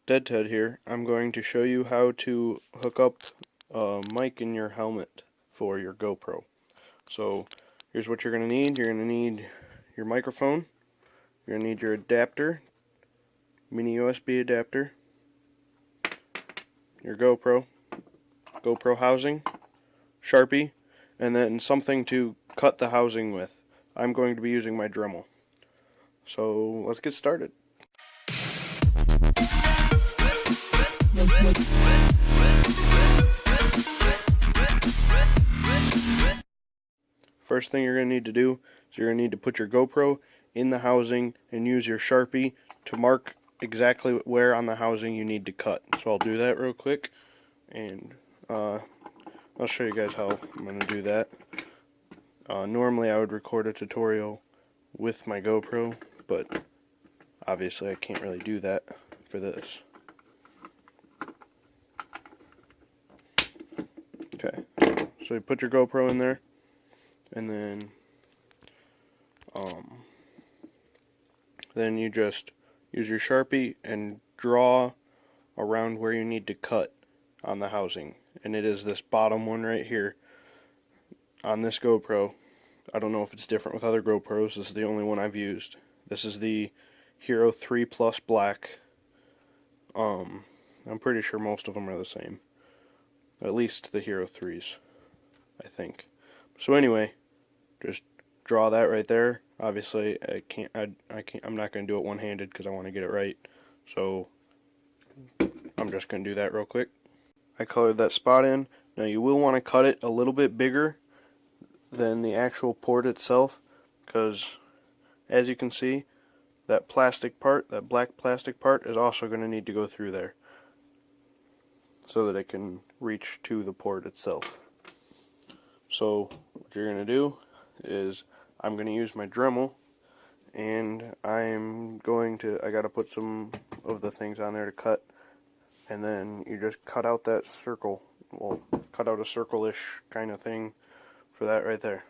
Dead Ted here. I'm going to show you how to hook up a mic in your helmet for your GoPro. So here's what you're going to need. You're going to need your microphone. You're going to need your adapter, mini USB adapter, your GoPro housing, Sharpie, and then something to cut the housing with. I'm going to be using my Dremel. So let's get started. First thing you're going to need to do is you're going to need to put your GoPro in the housing and use your Sharpie to mark exactly where on the housing you need to cut. So I'll do that real quick, and I'll show you guys how I'm going to do that. Normally I would record a tutorial with my GoPro, but obviously I can't really do that for this. Okay, so you put your GoPro in there, and then you just use your Sharpie and draw around where you need to cut on the housing. And it is this bottom one right here on this GoPro. I don't know if it's different with other GoPros. This is the only one I've used. This is the Hero 3 Plus Black. I'm pretty sure most of them are the same. At least the Hero 3s, I think. So anyway, just draw that right there. Obviously, I'm not going to do it one-handed because I want to get it right. So I'm just going to do that real quick. I colored that spot in. Now you will want to cut it a little bit bigger than the actual port itself, because as you can see, that plastic part, that black plastic part, is also going to need to go through there so that it can reach to the port itself. So what you're going to do is I'm going to use my Dremel, and I gotta put some of the things on there to cut, and then you just cut out that circle. Well, cut out a circle-ish kind of thing for that right there.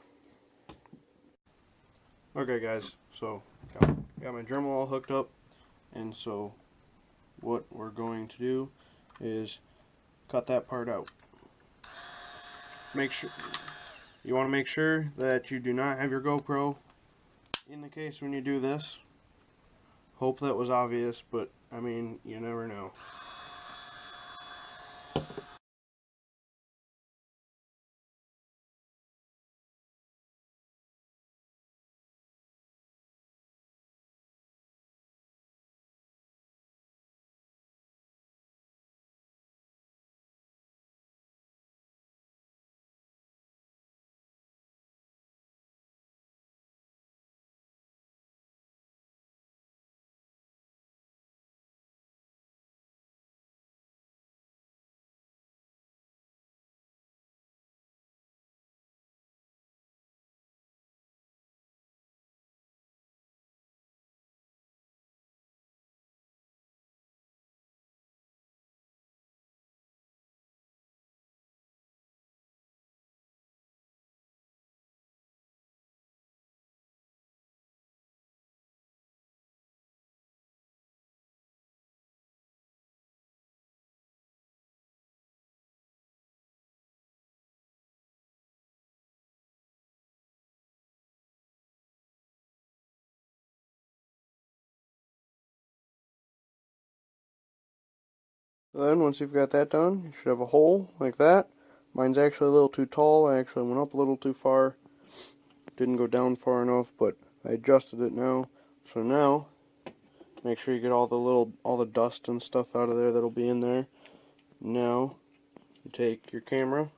Okay guys, so got my Dremel all hooked up, and so what we're going to do is cut that part out. You want to make sure that you do not have your GoPro in the case when you do this. Hope that was obvious, but I mean, you never know. Then once you've got that done, you should have a hole like that. Mine's actually a little too tall. I actually went up a little too far. Didn't go down far enough, but I adjusted it now. So now, make sure you get all the dust and stuff out of there that'll be in there. Now, you take your camera,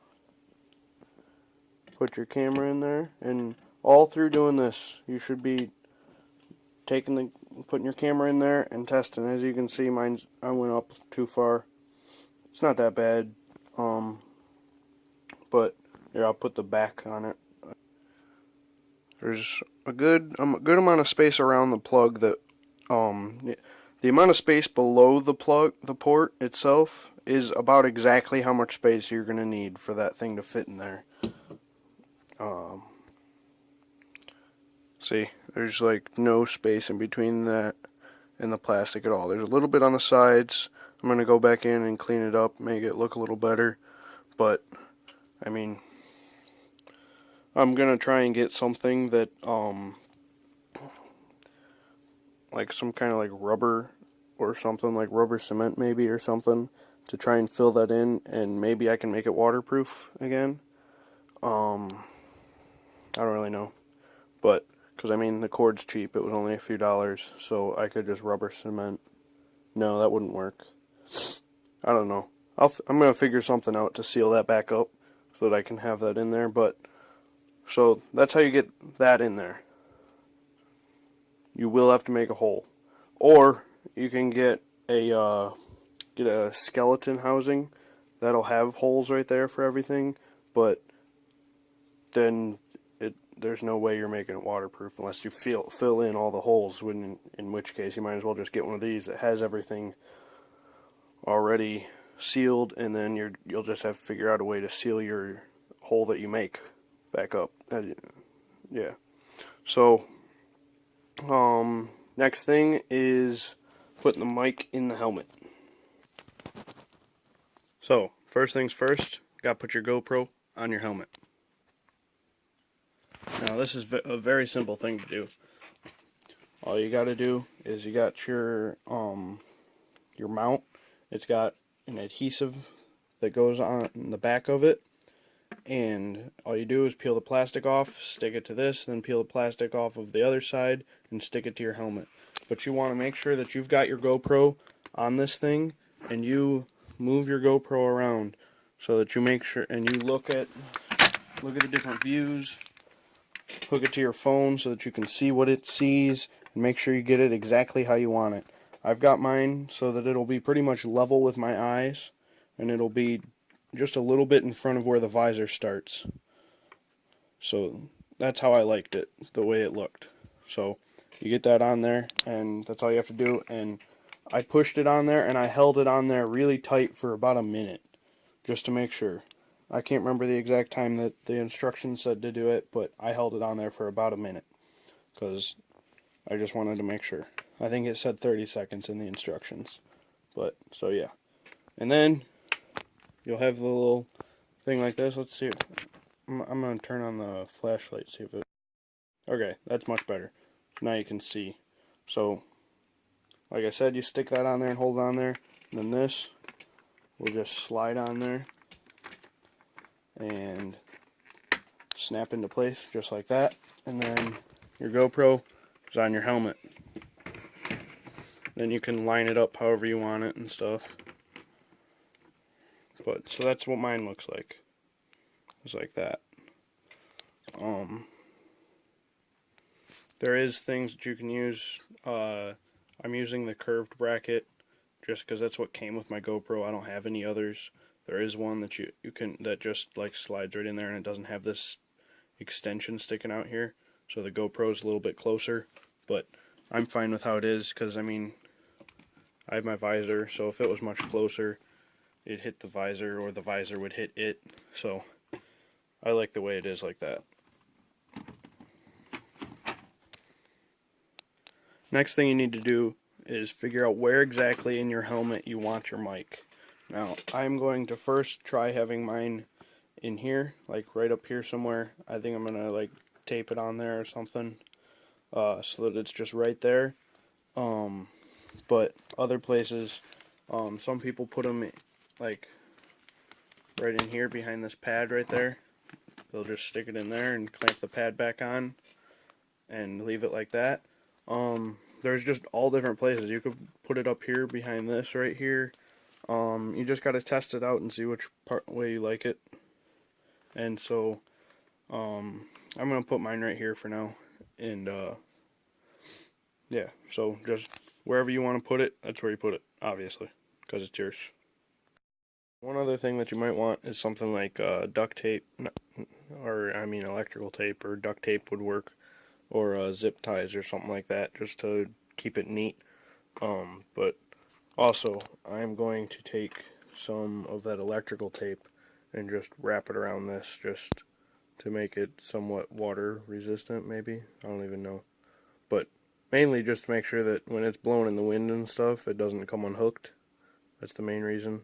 put your camera in there, and all through doing this, you should be putting your camera in there and testing. As you can see, I went up too far. It's not that bad, but here, I'll put the back on it. There's a good amount of space around the plug that the amount of space below the port itself is about exactly how much space you're going to need for that thing to fit in there. See, there's like no space in between that and the plastic at all. There's a little bit on the sides, I'm going to go back in and clean it up, make it look a little better. But, I mean, I'm going to try and get something that, like some kind of like rubber or something, like rubber cement maybe or something, to try and fill that in, and maybe I can make it waterproof again. I don't really know. But, because I mean, the cord's cheap, it was only a few dollars, so I could just rubber cement. No, that wouldn't work. I don't know. I'm going to figure something out to seal that back up so that I can have that in there, but, so that's how you get that in there. You will have to make a hole. Or, you can get a skeleton housing that'll have holes right there for everything, but then there's no way you're making it waterproof unless you fill in all the holes, in which case you might as well just get one of these that has everything already sealed, and then you'll just have to figure out a way to seal your hole that you make back up. Yeah. So, next thing is putting the mic in the helmet. So, first things first, gotta put your GoPro on your helmet. Now, this is a very simple thing to do. All you gotta do is you got your mount. It's got an adhesive that goes on the back of it, and all you do is peel the plastic off, stick it to this, then peel the plastic off of the other side and stick it to your helmet. But you want to make sure that you've got your GoPro on this thing, and you move your GoPro around so that you make sure, and you look at the different views. Hook it to your phone so that you can see what it sees, and make sure you get it exactly how you want it. I've got mine so that it'll be pretty much level with my eyes, and it'll be just a little bit in front of where the visor starts. So that's how I liked it, the way it looked. So you get that on there, and that's all you have to do. And I pushed it on there, and I held it on there really tight for about a minute, just to make sure. I can't remember the exact time that the instructions said to do it, but I held it on there for about a minute, because I just wanted to make sure. I think it said 30 seconds in the instructions. But, so yeah. And then, you'll have the little thing like this. Let's see. I'm going to turn on the flashlight, see if it... Okay, that's much better. Now you can see. So, like I said, you stick that on there and hold it on there. And then this will just slide on there and snap into place just like that. And then your GoPro is on your helmet. Then you can line it up however you want it and stuff. But, so that's what mine looks like. It's like that. There is things that you can use. I'm using the curved bracket just because that's what came with my GoPro. I don't have any others. There is one that you can, that just like slides right in there, and it doesn't have this extension sticking out here. So the GoPro is a little bit closer, but I'm fine with how it is, because I mean, I have my visor, so if it was much closer, it'd hit the visor, or the visor would hit it. So I like the way it is like that. Next thing you need to do is figure out where exactly in your helmet you want your mic. Now, I'm going to first try having mine in here, like right up here somewhere. I think I'm going to like tape it on there or something, so that it's just right there. But other places, some people put them like right in here behind this pad right there. They'll just stick it in there and clamp the pad back on and leave it like that. There's just all different places. You could put it up here behind this right here. You just got to test it out and see which way you like it. And so, I'm going to put mine right here for now. And, yeah, so just wherever you want to put it, that's where you put it, obviously, because it's yours. One other thing that you might want is something like duct tape, or I mean electrical tape, or duct tape would work, or zip ties or something like that, just to keep it neat. But also, I'm going to take some of that electrical tape and just wrap it around this, just to make it somewhat water resistant, maybe. I don't even know. But mainly just to make sure that when it's blowing in the wind and stuff, it doesn't come unhooked. That's the main reason.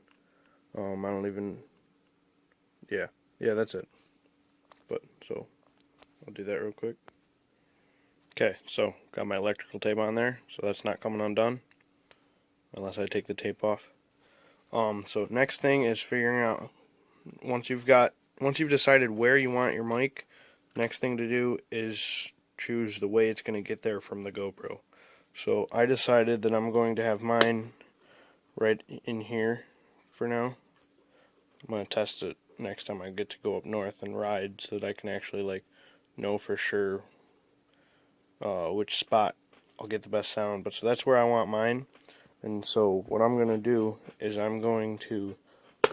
I don't even, yeah, that's it. But, so, I'll do that real quick. Okay, so, got my electrical tape on there, so that's not coming undone, unless I take the tape off. So next thing is figuring out, once you've decided where you want your mic, next thing to do is choose the way it's going to get there from the GoPro. So I decided that I'm going to have mine right in here for now. I'm going to test it next time I get to go up north and ride, so that I can actually like know for sure which spot I'll get the best sound. But so that's where I want mine. And so what I'm going to do is I'm going to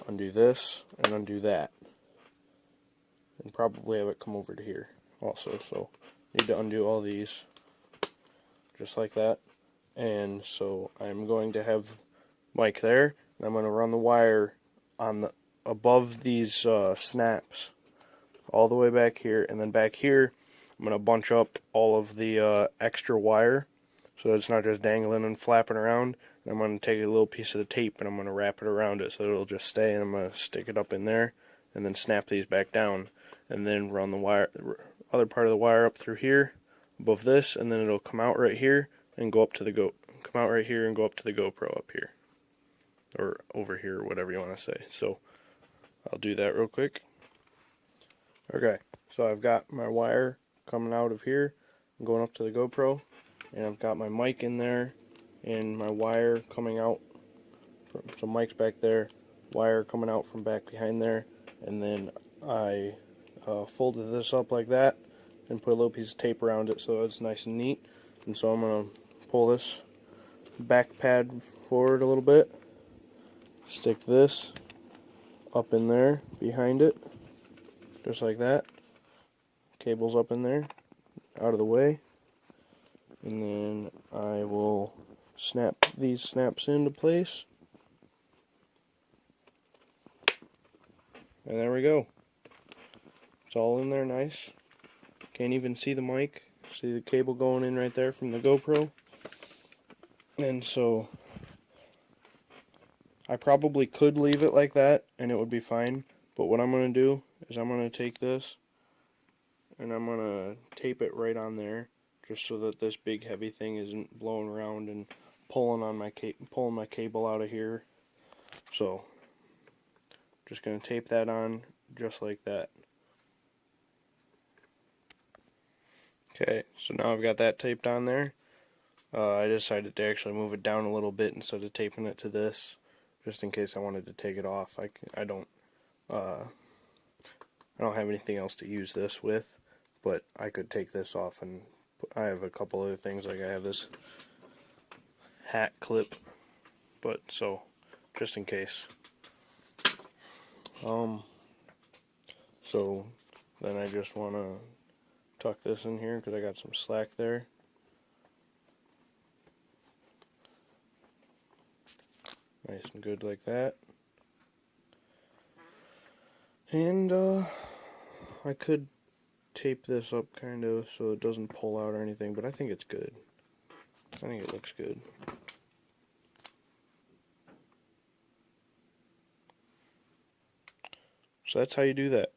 undo this and undo that, and probably have it come over to here also. So need to undo all these just like that. And so I'm going to have mic there, and I'm going to run the wire on the above these snaps all the way back here, and then back here I'm going to bunch up all of the extra wire so it's not just dangling and flapping around. And I'm going to take a little piece of the tape and I'm going to wrap it around it so it'll just stay, and I'm going to stick it up in there and then snap these back down, and then run the wire, other part of the wire up through here above this, and then it'll come out right here and go up to the come out right here and go up to the GoPro up here, or over here, or whatever you want to say. So I'll do that real quick. Okay, so I've got my wire coming out of here and going up to the GoPro, and I've got my mic in there and my wire coming out. So mic's back there, wire coming out from back behind there, and then I folded this up like that and put a little piece of tape around it so it's nice and neat. And so I'm going to pull this back pad forward a little bit, stick this up in there behind it, just like that. Cable's up in there, out of the way, and then I will snap these snaps into place, and there we go. It's all in there nice. Can't even see the mic. See the cable going in right there from the GoPro. And so I probably could leave it like that and it would be fine, but what I'm going to do is I'm going to take this and I'm going to tape it right on there, just so that this big heavy thing isn't blowing around and pulling on my pulling my cable out of here. So just going to tape that on just like that. Okay, so now I've got that taped on there. I decided to actually move it down a little bit instead of taping it to this, just in case I wanted to take it off. I don't have anything else to use this with, but I could take this off, and I have a couple other things, like I have this hat clip, but so just in case. So then I just want to tuck this in here because I got some slack there. Nice and good like that. And I could tape this up kind of so it doesn't pull out or anything, but I think it's good. I think it looks good. So that's how you do that.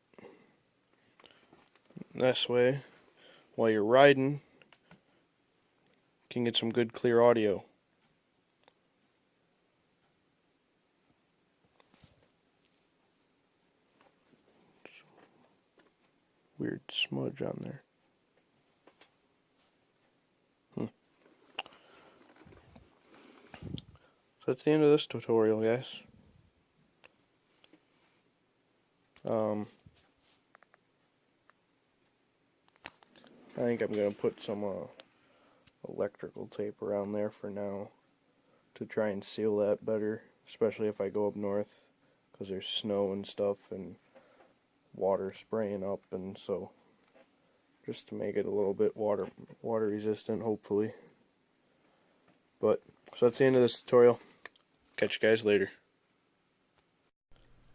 This way, while you're riding, you can get some good clear audio. Weird smudge on there. So that's the end of this tutorial, guys. I think I'm going to put some electrical tape around there for now to try and seal that better, especially if I go up north, because there's snow and stuff and water spraying up, and so just to make it a little bit water resistant, hopefully. But so that's the end of this tutorial. Catch you guys later.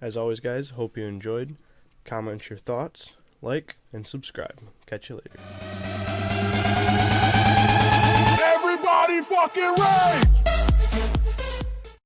As always, guys, hope you enjoyed. Comment your thoughts, like, and subscribe. Catch you later. Everybody fucking rage!